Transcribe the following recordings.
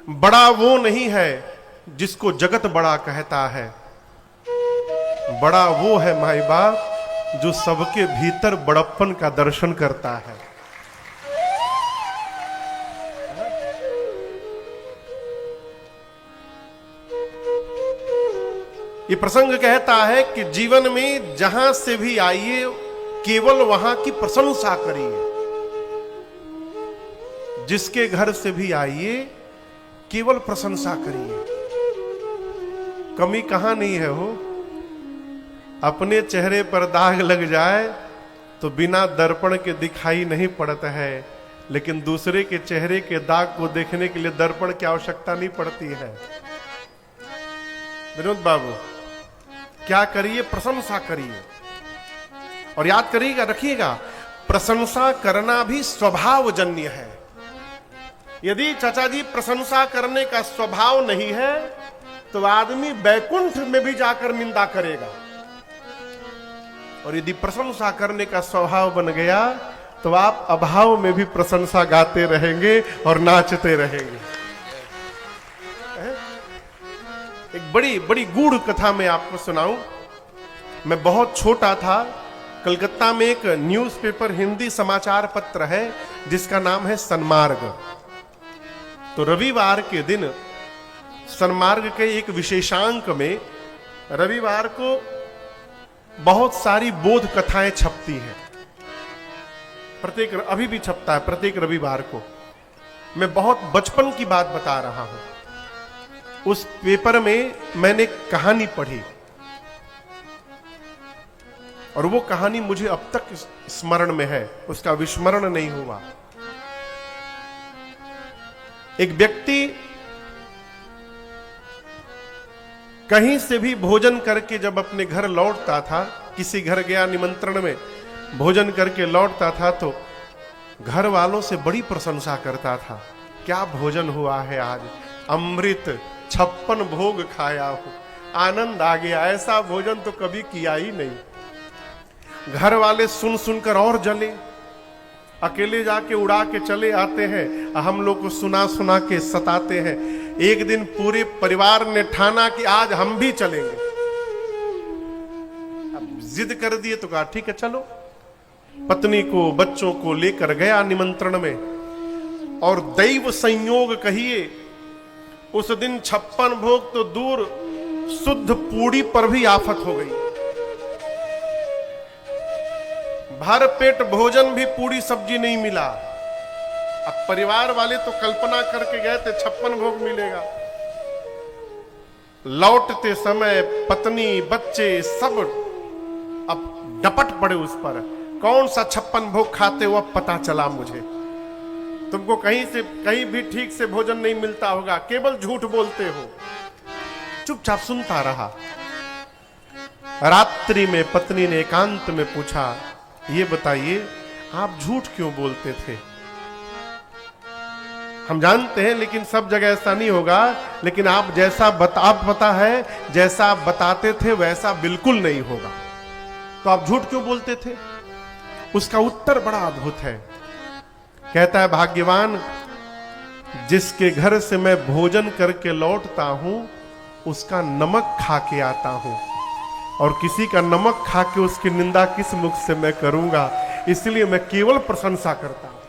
बड़ा वो नहीं है जिसको जगत बड़ा कहता है, बड़ा वो है माई बाप जो सबके भीतर बड़प्पन का दर्शन करता है। ये प्रसंग कहता है कि जीवन में जहां से भी आइए केवल वहां की प्रशंसा करिए, जिसके घर से भी आइए केवल प्रशंसा करिए। कमी कहां नहीं है हो, अपने चेहरे पर दाग लग जाए तो बिना दर्पण के दिखाई नहीं पड़ता है, लेकिन दूसरे के चेहरे के दाग को देखने के लिए दर्पण की आवश्यकता नहीं पड़ती है। विनोद बाबू क्या करिए, प्रशंसा करिए। और याद करिएगा, रखिएगा, प्रशंसा करना भी स्वभावजन्य है। यदि चाचा जी प्रशंसा करने का स्वभाव नहीं है तो आदमी बैकुंठ में भी जाकर निंदा करेगा, और यदि प्रशंसा करने का स्वभाव बन गया तो आप अभाव में भी प्रशंसा गाते रहेंगे और नाचते रहेंगे। एक बड़ी बड़ी गूढ़ कथा मैं आपको सुनाऊं। मैं बहुत छोटा था, कलकत्ता में एक न्यूज़पेपर हिंदी समाचार पत्र है जिसका नाम है सन्मार्ग। तो रविवार के दिन सन्मार्ग के एक विशेषांक में रविवार को बहुत सारी बोध कथाएं छपती हैं। अभी भी छपता है प्रत्येक रविवार को। मैं बहुत बचपन की बात बता रहा हूं। उस पेपर में मैंने कहानी पढ़ी और वो कहानी मुझे अब तक स्मरण में है, उसका विस्मरण नहीं हुआ। एक व्यक्ति कहीं से भी भोजन करके जब अपने घर लौटता था, किसी घर गया निमंत्रण में, भोजन करके लौटता था तो घर वालों से बड़ी प्रशंसा करता था। क्या भोजन हुआ है आज, अमृत 56 भोग खाया हो, आनंद आ गया, ऐसा भोजन तो कभी किया ही नहीं। घर वाले सुन सुनकर और जले, अकेले जाके उड़ा के चले आते हैं, हम लोग को सुना सुना के सताते हैं। एक दिन पूरे परिवार ने ठाना कि आज हम भी चलेंगे। अब जिद कर दिए तो कहा ठीक है चलो। पत्नी को बच्चों को लेकर गया निमंत्रण में, और दैव संयोग कहिए उस दिन 56 भोग तो दूर, शुद्ध पूड़ी पर भी आफत हो गई। भर पेट भोजन भी पूरी सब्जी नहीं मिला। अब परिवार वाले तो कल्पना करके गए थे 56 भोग मिलेगा। लौटते समय पत्नी बच्चे सब अब डपट पड़े उस पर, कौन सा 56 भोग खाते हो अब पता चला मुझे। तुमको कहीं भी ठीक से भोजन नहीं मिलता होगा, केवल झूठ बोलते हो। चुपचाप सुनता रहा। रात्रि में पत्नी ने एकांत में पूछा, ये बताइए आप झूठ क्यों बोलते थे? हम जानते हैं लेकिन सब जगह ऐसा नहीं होगा, लेकिन आप पता है जैसा आप बताते थे वैसा बिल्कुल नहीं होगा, तो आप झूठ क्यों बोलते थे? उसका उत्तर बड़ा अद्भुत है। कहता है, भाग्यवान जिसके घर से मैं भोजन करके लौटता हूं उसका नमक खा के आता हूं, और किसी का नमक खा के उसकी निंदा किस मुख से मैं करूंगा, इसलिए मैं केवल प्रशंसा करता हूं।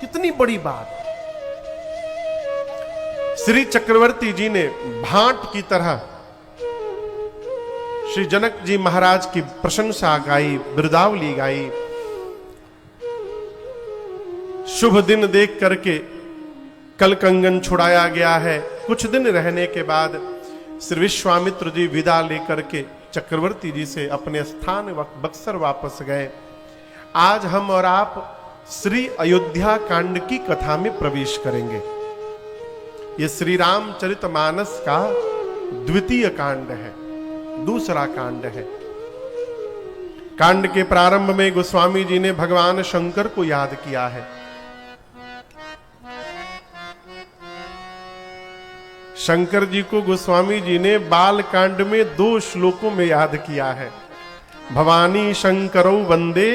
कितनी बड़ी बात। श्री चक्रवर्ती जी ने भांट की तरह श्री जनक जी महाराज की प्रशंसा गाई, बिरदावली गाई। शुभ दिन देख करके कल कंगन छुड़ाया गया है। कुछ दिन रहने के बाद श्री विश्वामित्र जी विदा लेकर के चक्रवर्ती जी से अपने स्थान बक्सर वापस गए। आज हम और आप श्री अयोध्या कांड की कथा में प्रवेश करेंगे। ये श्री रामचरितमानस का द्वितीय कांड है, दूसरा कांड है। कांड के प्रारंभ में गोस्वामी जी ने भगवान शंकर को याद किया है। शंकर जी को गोस्वामी जी ने बाल कांड में 2 श्लोकों में याद किया है। भवानी शंकरौ वंदे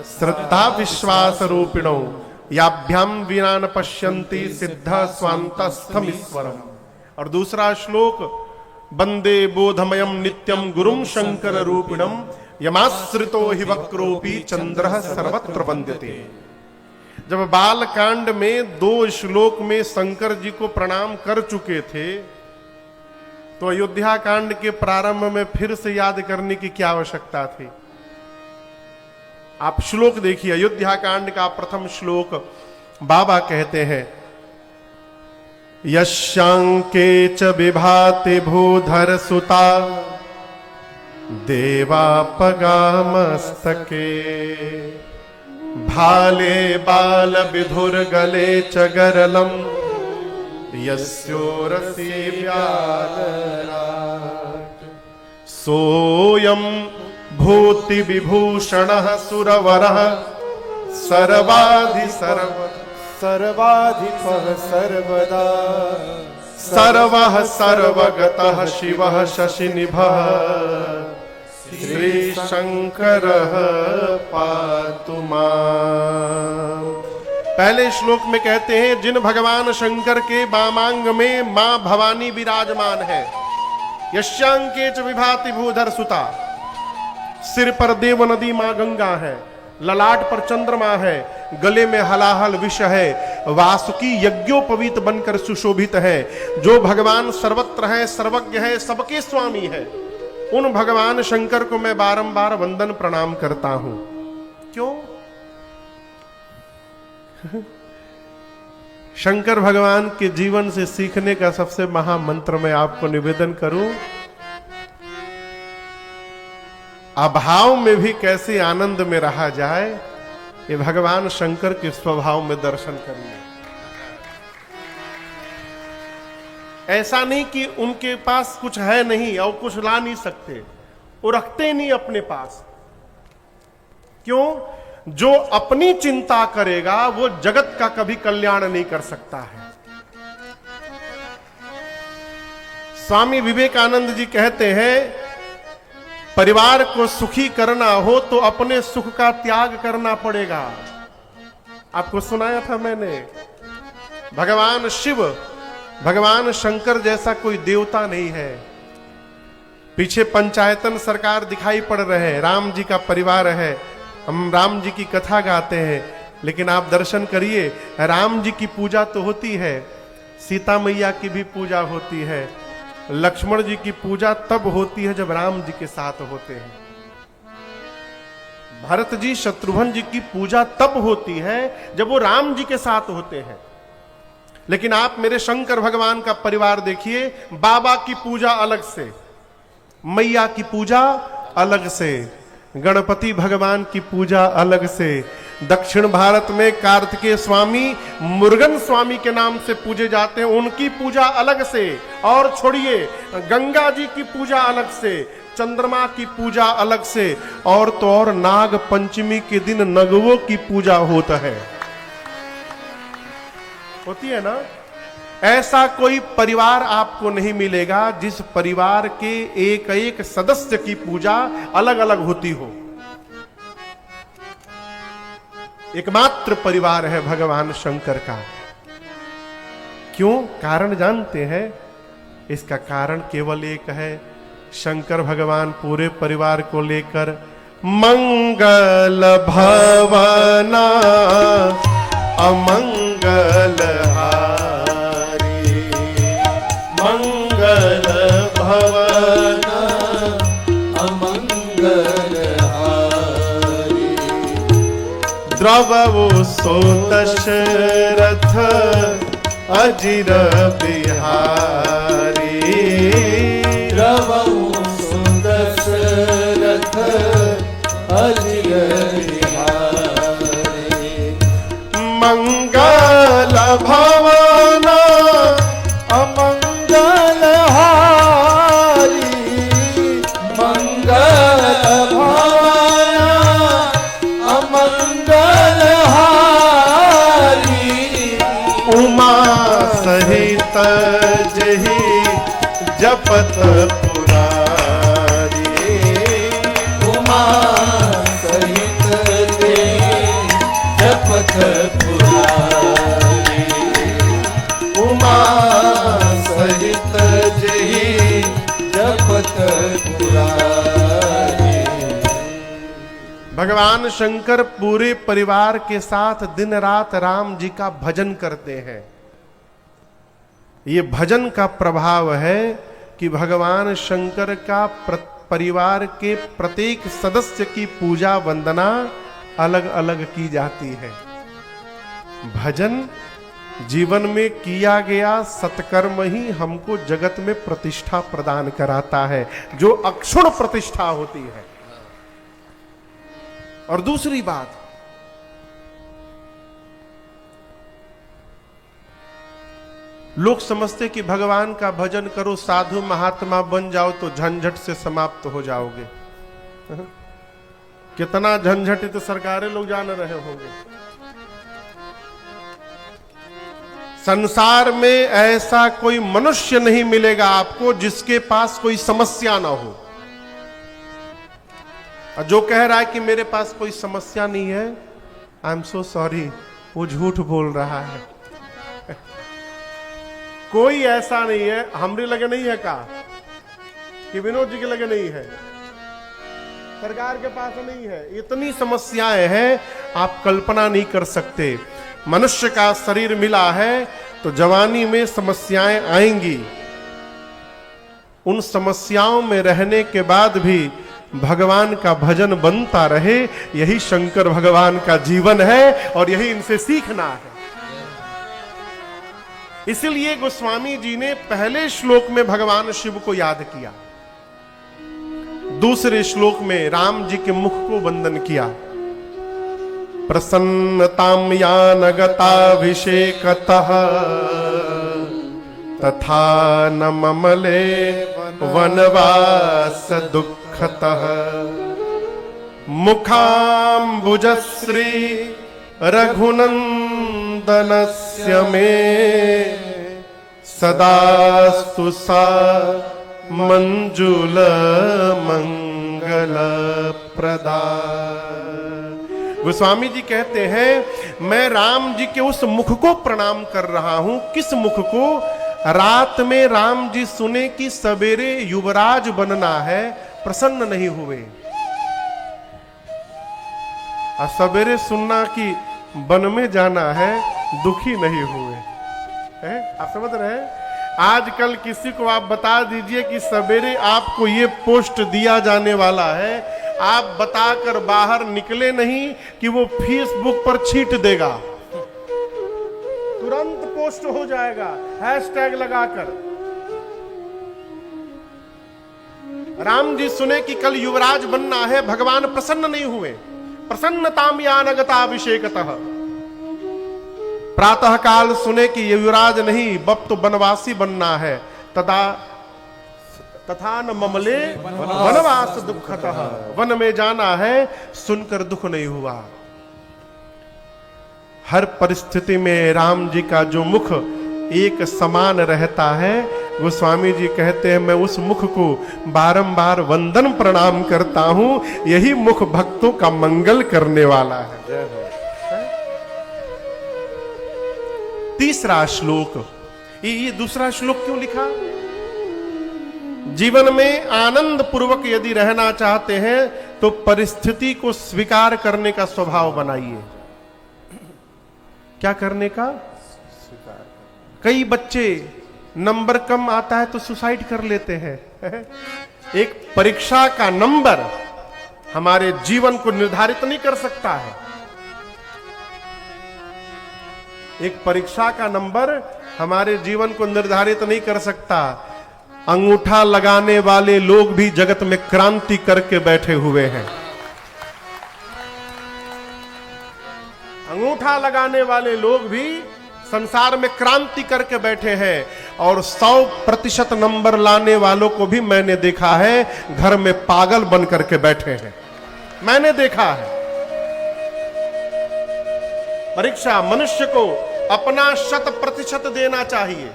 श्रद्धा विश्वास रूपिणौ याभ्याम विना न पश्यन्ति सिद्धा स्वान्तस्थमीश्वरम। और दूसरा श्लोक, वंदे बोधमयम नित्यम गुरुम शंकर रूपिणम यमाश्रितो हि वक्रोपि चंद्रः सर्वत्र वंद्यते। जब बाल कांड में 2 श्लोक में शंकर जी को प्रणाम कर चुके थे, तो अयोध्या कांड के प्रारंभ में फिर से याद करने की क्या आवश्यकता थी? आप श्लोक देखिए, अयोध्या कांड का प्रथम श्लोक बाबा कहते हैं, यशांके च विभाति भूधर सुता देवापगामस्तके भाले बाल विधुर गले च गरलम यस्योरसी व्यालराट सोयम भूति विभूषणः सुरवरः सर्वाधिपः सर्वदा सर्वः सर्वगतः शिवः शशिनिभः श्री शंकरः पातु माम्। पहले श्लोक में कहते हैं, जिन भगवान शंकर के वामांग में मां भवानी विराजमान है। यशांके च विभाति भूधर सुता, सिर पर देव नदी मां गंगा है, ललाट पर चंद्रमा है, गले में हलाहल विष है, वासुकी यज्ञोपवीत बनकर सुशोभित है। जो भगवान सर्वत्र है, सर्वज्ञ है, सबके स्वामी है, उन भगवान शंकर को मैं बारंबार वंदन प्रणाम करता हूं। क्यों? शंकर भगवान के जीवन से सीखने का सबसे महामंत्र मैं आपको निवेदन करूं, अभाव में भी कैसे आनंद में रहा जाए, ये भगवान शंकर के स्वभाव में दर्शन करिए। ऐसा नहीं कि उनके पास कुछ है नहीं और कुछ ला नहीं सकते, वो रखते नहीं अपने पास। क्यों? जो अपनी चिंता करेगा वो जगत का कभी कल्याण नहीं कर सकता है। स्वामी विवेकानंद जी कहते हैं, परिवार को सुखी करना हो तो अपने सुख का त्याग करना पड़ेगा। आपको सुनाया था मैंने, भगवान शिव, भगवान शंकर जैसा कोई देवता नहीं है। पीछे पंचायतन सरकार दिखाई पड़ रहे हैं, राम जी का परिवार है, हम राम जी की कथा गाते हैं, लेकिन आप दर्शन करिए, राम जी की पूजा तो होती है, सीता मैया की भी पूजा होती है, लक्ष्मण जी की पूजा तब होती है जब राम जी के साथ होते हैं, भरत जी शत्रुघ्न जी की पूजा तब होती है जब वो राम जी के साथ होते हैं। लेकिन आप मेरे शंकर भगवान का परिवार देखिए, बाबा की पूजा अलग से, मैया की पूजा अलग से, गणपति भगवान की पूजा अलग से, दक्षिण भारत में कार्तिकेय स्वामी मुरुगन स्वामी के नाम से पूजे जाते हैं, उनकी पूजा अलग से। और छोड़िए, गंगा जी की पूजा अलग से, चंद्रमा की पूजा अलग से, और तो और नाग पंचमी के दिन नगवों की पूजा होता है, होती है ना। ऐसा कोई परिवार आपको नहीं मिलेगा जिस परिवार के एक एक सदस्य की पूजा अलग अलग होती हो। एकमात्र परिवार है भगवान शंकर का। क्यों? कारण जानते हैं? इसका कारण केवल एक है, शंकर भगवान पूरे परिवार को लेकर मंगल भवना अमंगल हारी, मंगल भवना अमंगल हारी, द्रवो सो दशरथ अजिर बिहारी, द्रवो सो दशरथ अजिर बिहारी, मंगल भवना अमंगल हारी, मंगल भवना अमंगल हारी, उमा सहित जही जपत पुरारी, उमा सहित जपत पुरारी, भगवान शंकर पूरे परिवार के साथ दिन रात राम जी का भजन करते हैं। ये भजन का प्रभाव है कि भगवान शंकर का परिवार के प्रत्येक सदस्य की पूजा वंदना अलग अलग की जाती है। भजन जीवन में किया गया सत्कर्म ही हमको जगत में प्रतिष्ठा प्रदान कराता है, जो अक्षुण प्रतिष्ठा होती है। और दूसरी बात, लोग समझते कि भगवान का भजन करो, साधु महात्मा बन जाओ तो झंझट से समाप्त हो जाओगे। कितना झंझट तो सरकारें लोग जान रहे होंगे। संसार में ऐसा कोई मनुष्य नहीं मिलेगा आपको जिसके पास कोई समस्या ना हो। और जो कह रहा है कि मेरे पास कोई समस्या नहीं है, आई एम सो सॉरी, वो झूठ बोल रहा है। कोई ऐसा नहीं है। हमरे लगे नहीं है का कि विनोद जी के लगे नहीं है, सरकार के पास नहीं है। इतनी समस्याएं हैं आप कल्पना नहीं कर सकते। मनुष्य का शरीर मिला है तो जवानी में समस्याएं आएंगी। उन समस्याओं में रहने के बाद भी भगवान का भजन बनता रहे, यही शंकर भगवान का जीवन है और यही इनसे सीखना है। इसलिए गोस्वामी जी ने पहले श्लोक में भगवान शिव को याद किया, दूसरे श्लोक में राम जी के मुख को वंदन किया। प्रसन्नताम यानगताभिषेकतः तथा न ममले वनवास दुःखतः मुखाम्बुजश्री रघुनंदनस्य मे सदास्तु सा मंजुल मंगल प्रदा। गोस्वामी जी कहते हैं मैं राम जी के उस मुख को प्रणाम कर रहा हूं। किस मुख को? रात में राम जी सुने कि सवेरे युवराज बनना है, प्रसन्न नहीं हुए। और सवेरे सुनना कि वन में जाना है, दुखी नहीं हुए। आप समझ रहे हैं? आजकल किसी को आप बता दीजिए कि सवेरे आपको ये पोस्ट दिया जाने वाला है, आप बताकर बाहर निकले नहीं कि वो फेसबुक पर छींट देगा, तुरंत पोस्ट हो जाएगा हैशटैग लगाकर। राम जी सुने कि कल युवराज बनना है, भगवान प्रसन्न नहीं हुए। प्रसन्नताम यानगताभिषेकतः, प्रातः काल सुने कि युवराज नहीं, अब तो वनवासी बनना है। तथा न ममले वनवास दुःखतः, वन में जाना है, सुनकर दुख नहीं हुआ। हर परिस्थिति में राम जी का जो मुख एक समान रहता है, गोस्वामी जी कहते हैं मैं उस मुख को बारंबार वंदन प्रणाम करता हूं। यही मुख भक्तों का मंगल करने वाला है। तीसरा श्लोक, ये दूसरा श्लोक क्यों लिखा? जीवन में आनंद पूर्वक यदि रहना चाहते हैं तो परिस्थिति को स्वीकार करने का स्वभाव बनाइए। क्या करने का? स्वीकार। कई बच्चे नंबर कम आता है तो सुसाइड कर लेते हैं। एक परीक्षा का नंबर हमारे जीवन को निर्धारित नहीं कर सकता है। एक परीक्षा का नंबर हमारे जीवन को निर्धारित नहीं कर सकता। अंगूठा लगाने वाले लोग भी जगत में क्रांति करके बैठे हुए हैं। अंगूठा लगाने वाले लोग भी संसार में क्रांति करके बैठे हैं। और 100% नंबर लाने वालों को भी मैंने देखा है घर में पागल बन करके बैठे हैं, मैंने देखा है। परीक्षा मनुष्य को अपना 100% देना चाहिए,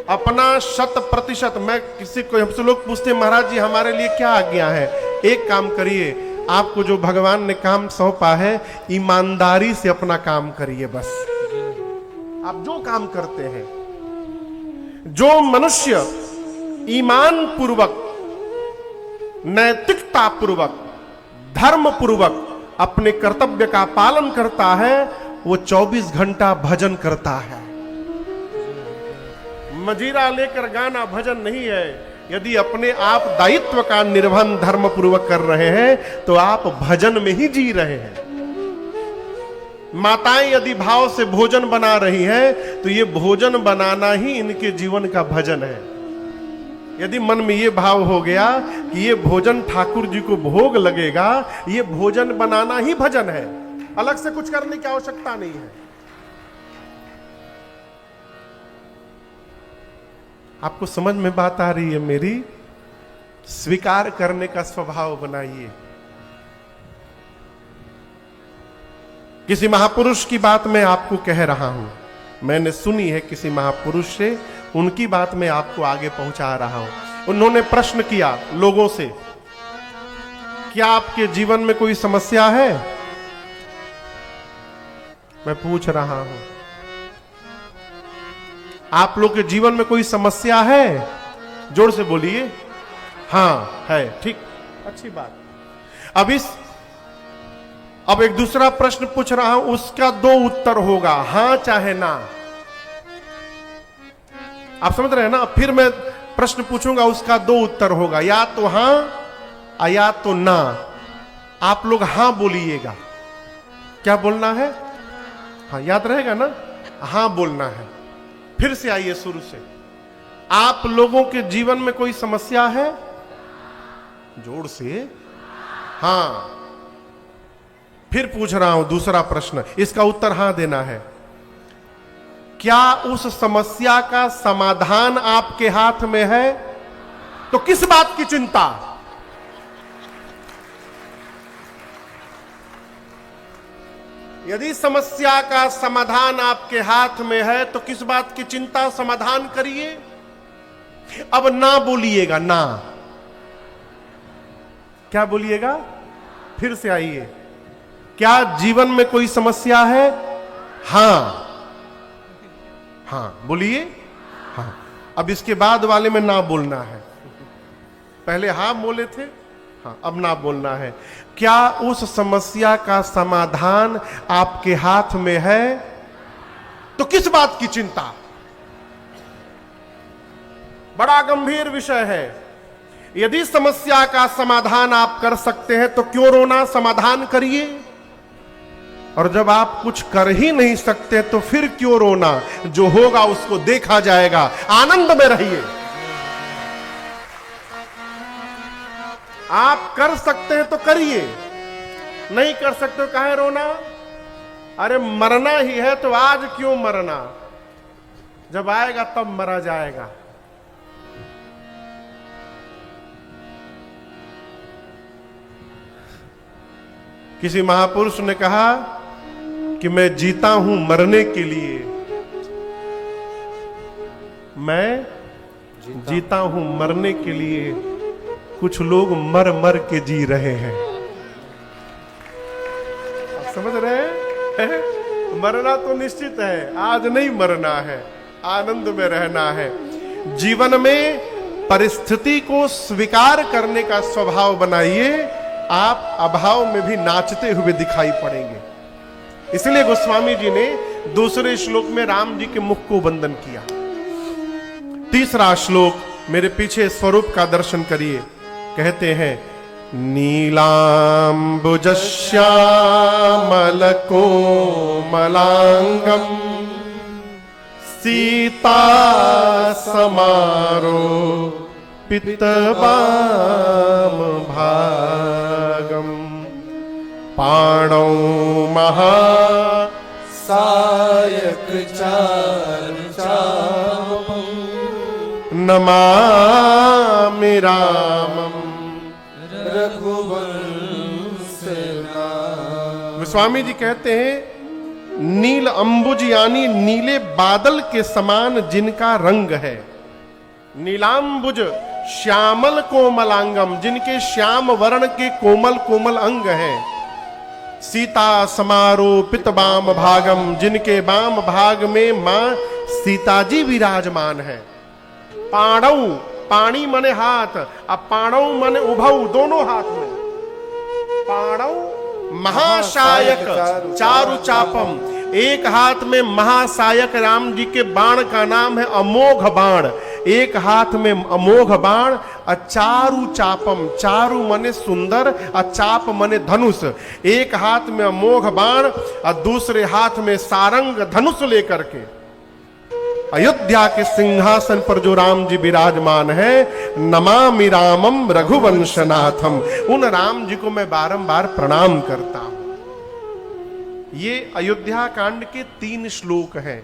अपना 100%। मैं किसी को, हमसे लोग पूछते महाराज जी हमारे लिए क्या आज्ञा है? एक काम करिए, आपको जो भगवान ने काम सौंपा है ईमानदारी से अपना काम करिए। बस आप जो काम करते हैं, जो मनुष्य ईमान पूर्वक, नैतिकता पूर्वक, धर्म पूर्वक अपने कर्तव्य का पालन करता है, वो 24 घंटा भजन करता है। मजीरा लेकर गाना भजन नहीं है। यदि अपने आप दायित्व का निर्वहन धर्म पूर्वक कर रहे हैं तो आप भजन में ही जी रहे हैं। माताएं यदि भाव से भोजन बना रही हैं तो ये भोजन बनाना ही इनके जीवन का भजन है। यदि मन में ये भाव हो गया कि ये भोजन ठाकुर जी को भोग लगेगा, ये भोजन बनाना ही भजन है, अलग से कुछ करने की आवश्यकता नहीं है। आपको समझ में बात आ रही है मेरी? स्वीकार करने का स्वभाव बनाइए। किसी महापुरुष की बात मैं आपको कह रहा हूं, मैंने सुनी है किसी महापुरुष से, उनकी बात मैं आपको आगे पहुंचा रहा हूं। उन्होंने प्रश्न किया लोगों से, क्या आपके जीवन में कोई समस्या है? मैं पूछ रहा हूं, आप लोग के जीवन में कोई समस्या है? जोर से बोलिए। हाँ है, ठीक, अच्छी बात। अब एक दूसरा प्रश्न पूछ रहा हूं, उसका 2 उत्तर होगा, हां चाहे ना। आप समझ रहे हैं ना? फिर मैं प्रश्न पूछूंगा, उसका 2 उत्तर होगा, या तो हां या तो ना। आप लोग हां बोलिएगा। क्या बोलना है? हाँ, याद रहेगा ना? हां बोलना है। फिर से आइए शुरू से। आप लोगों के जीवन में कोई समस्या है? जोर से। हां। फिर पूछ रहा हूं दूसरा प्रश्न, इसका उत्तर हां देना है। क्या उस समस्या का समाधान आपके हाथ में है? तो किस बात की चिंता? यदि समस्या का समाधान आपके हाथ में है तो किस बात की चिंता? समाधान करिए। अब ना बोलिएगा, ना। क्या बोलिएगा? फिर से आइए। क्या जीवन में कोई समस्या है? हां। हां बोलिए। हां। अब इसके बाद वाले में ना बोलना है। पहले हां बोले थे, हाँ अब ना बोलना है। क्या उस समस्या का समाधान आपके हाथ में है? तो किस बात की चिंता? बड़ा गंभीर विषय है। यदि समस्या का समाधान आप कर सकते हैं तो क्यों रोना? समाधान करिए। और जब आप कुछ कर ही नहीं सकते तो फिर क्यों रोना? जो होगा उसको देखा जाएगा। आनंद में रहिए। आप कर सकते हैं तो करिए, नहीं कर सकते तो काहे रोना? अरे मरना ही है तो आज क्यों मरना? जब आएगा तब मरा जाएगा। किसी महापुरुष ने कहा कि मैं जीता हूं मरने के लिए, मैं जीता हूं मरने के लिए, कुछ लोग मर मर के जी रहे हैं। आप समझ रहे हैं? मरना तो निश्चित है, आज नहीं मरना है, आनंद में रहना है। जीवन में परिस्थिति को स्वीकार करने का स्वभाव बनाइए, आप अभाव में भी नाचते हुए दिखाई पड़ेंगे। इसलिए गोस्वामी जी ने दूसरे श्लोक में राम जी के मुख को वंदन किया। तीसरा श्लोक मेरे पीछे स्वरूप का दर्शन करिए। कहते हैं, नीलांबुज श्यामल कोमलांगम सीता समारो पितवाम भागम पाणौ महा सायक चारुचापम नमामि रामम रघुवंश नाम। स्वामी जी कहते हैं, नील अंबुज यानी नीले बादल के समान जिनका रंग है। नीलांबुज श्यामल कोमलांगम, जिनके श्याम वर्ण के कोमल कोमल अंग हैं। सीता समारोपित वाम भागम, जिनके वाम भाग में मां सीता जी विराजमान है। पाणौ, पाणी मने हाथ, अब पाणौ मने उभौ, दोनों हाथ में। पाणौ महासायक चारु चापम, एक हाथ में महासायक राम जी के बाण का नाम है अमोघ बाण, एक हाथ में अमोघ बाण, चारु चापम, चारु मने सुंदर और चाप मने धनुष, एक हाथ में अमोघ बाण और दूसरे हाथ में सारंग धनुष लेकर के अयोध्या के सिंहासन पर जो राम जी विराजमान है, नमामि रामम रघुवंशनाथम, उन राम जी को मैं बारंबार प्रणाम करता हूं। ये अयोध्या कांड के 3 श्लोक हैं।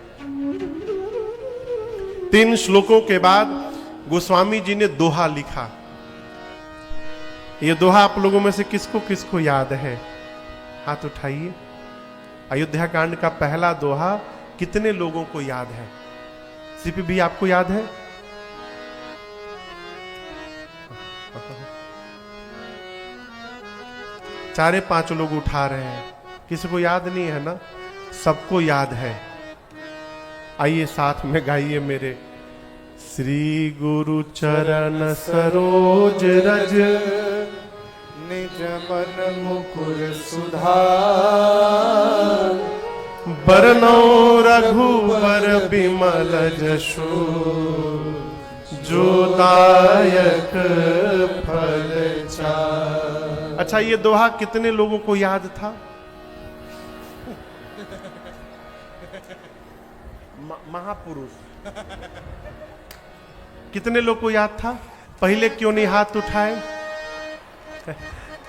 3 श्लोकों के बाद गोस्वामी जी ने दोहा लिखा। ये दोहा आप लोगों में से किसको किसको याद है? हाथ उठाइए। अयोध्या कांड का पहला दोहा कितने लोगों को याद है? सीपी भी आपको याद है? चारे 5 लोग उठा रहे हैं, किसी को याद नहीं है ना? सबको याद है। आइए साथ में गाइए मेरे। श्री गुरु चरण सरोज रज, निज मन मुकुर सुधार, बरनौ रघुवर बिमल जसु, जो दायक फल चार। अच्छा, ये दोहा कितने लोगों को याद था? महापुरुष कितने लोग को याद था? पहले क्यों नहीं हाथ उठाए?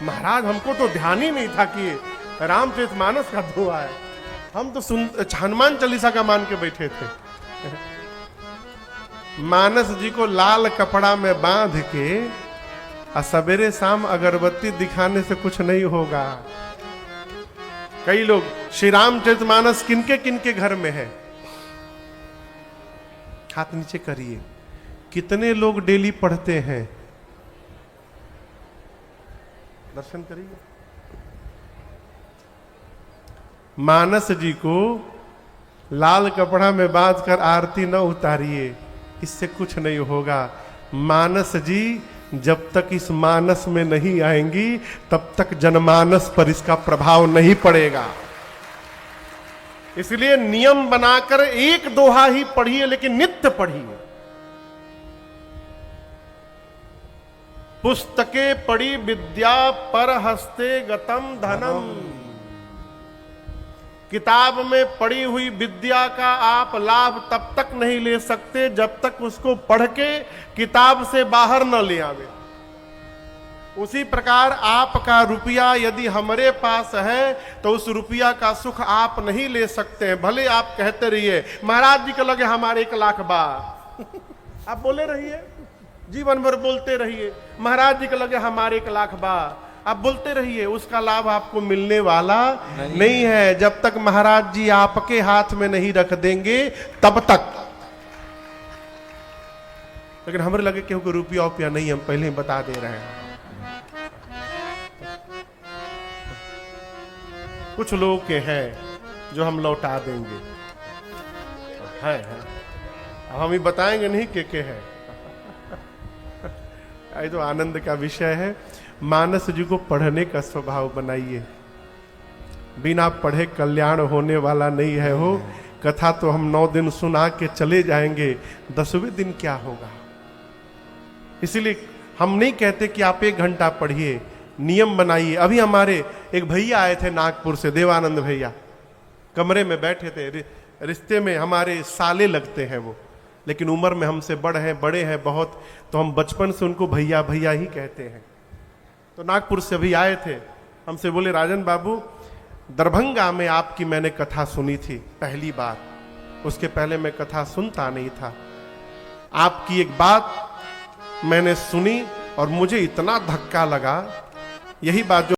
महाराज हमको तो ध्यान ही नहीं था कि रामचरितमानस का दोहा है, हम तो हनुमान चालीसा का मान के बैठे थे। मानस जी को लाल कपड़ा में बांध के सवेरे शाम अगरबत्ती दिखाने से कुछ नहीं होगा। कई लोग श्री रामचरितमानस किनके किनके घर में है? हाथ नीचे करिए। कितने लोग डेली पढ़ते हैं? दर्शन करिए। मानस जी को लाल कपड़ा में बांधकर आरती न उतारिए, इससे कुछ नहीं होगा। मानस जी जब तक इस मानस में नहीं आएंगी तब तक जनमानस पर इसका प्रभाव नहीं पड़ेगा। इसलिए नियम बनाकर एक दोहा ही पढ़िए, लेकिन नित्य पढ़िए। पुस्तके पढ़ी विद्या पर हस्ते गतम धनम, किताब में पढ़ी हुई विद्या का आप लाभ तब तक नहीं ले सकते जब तक उसको पढ़ के किताब से बाहर न ले आवे। उसी प्रकार आपका रुपया यदि हमारे पास है तो उस रुपया का सुख आप नहीं ले सकते हैं। भले आप कहते रहिए महाराज जी के लगे हमारे 1 लाख बार आप बोले रहिए, जीवन भर बोलते रहिए महाराज जी के लगे हमारे 1 लाख बार, आप बोलते रहिए, उसका लाभ आपको मिलने वाला नहीं है जब तक महाराज जी आपके हाथ में नहीं रख देंगे तब तक। लेकिन हमारे लगे क्योंकि रुपया उपया नहीं, हम पहले ही बता दे रहे हैं। कुछ लोग के हैं जो हम लौटा देंगे, है। अब हम ही बताएंगे नहीं के है। ये तो आनंद का विषय है। मानस जी को पढ़ने का स्वभाव बनाइए। बिना पढ़े कल्याण होने वाला नहीं है हो। कथा तो हम 9 दिन सुना के चले जाएंगे, 10वें दिन क्या होगा? इसलिए हम नहीं कहते कि आप 1 घंटा पढ़िए, नियम बनाइए। अभी हमारे एक भैया आए थे नागपुर से, देवानंद भैया, कमरे में बैठे थे। रिश्ते में हमारे साले लगते हैं वो, लेकिन उम्र में हमसे बड़े हैं बहुत, तो हम बचपन से उनको भैया भैया ही कहते हैं। तो नागपुर से अभी आए थे, हमसे बोले राजन बाबू, दरभंगा में आपकी मैंने कथा सुनी थी पहली बार, उसके पहले मैं कथा सुनता नहीं था। आपकी एक बात मैंने सुनी और मुझे इतना धक्का लगा, यही बात जो